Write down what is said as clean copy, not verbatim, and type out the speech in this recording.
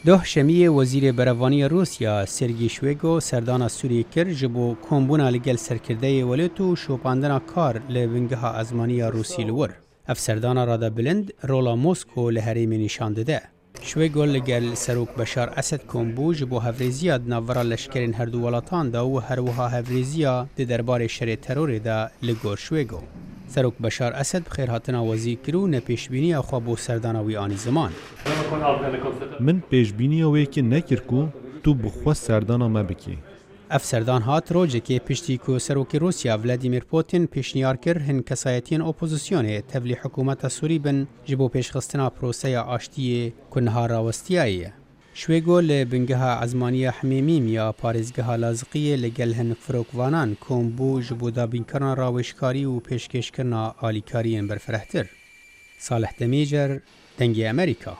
ده شمیه وزیر بروانی روسیا سرگی شویگو سردان سوریه کر جبو کمبونا لگل سرکرده ولتو شوپاندنا کار لبنگها ازمانی روسی لور. اف سردان رادا بلند رولا موسکو لحریم نشان ده. شویگو لگل سروک بشار اسد کمبو جبو هفریزیا دناورا لشکرین هر دو ولاتان دا و هروها هفریزیا ده دربار شر ترور دا لگور شویگو. سروک بشار اسد بخیر هاتنا وزی کرو نپیشبینی اخوا بو سردانوی آنی زمان. من پیشبینی اوی که نکرکو تو بخوا سردانا ما بکی. اف سردان هات روزی که پشتی کو سروک روسیا ولادیمیر پوتین پیشنیار کر هن کسایتین اپوزیسیونه تبلی حکومت سوری بن جبو پیشخستنا پروسه آشتی کنها راوستیایه. شویگو لبنگها ازمانی حمیمیم یا پارزگها لازقیه لگل هن فروکوانان کمبو جبو دابین کرنا راوشکاری و پیشکش کرنا آلیکاری برفرهتر. صالح دمیجر دنگی امریکا.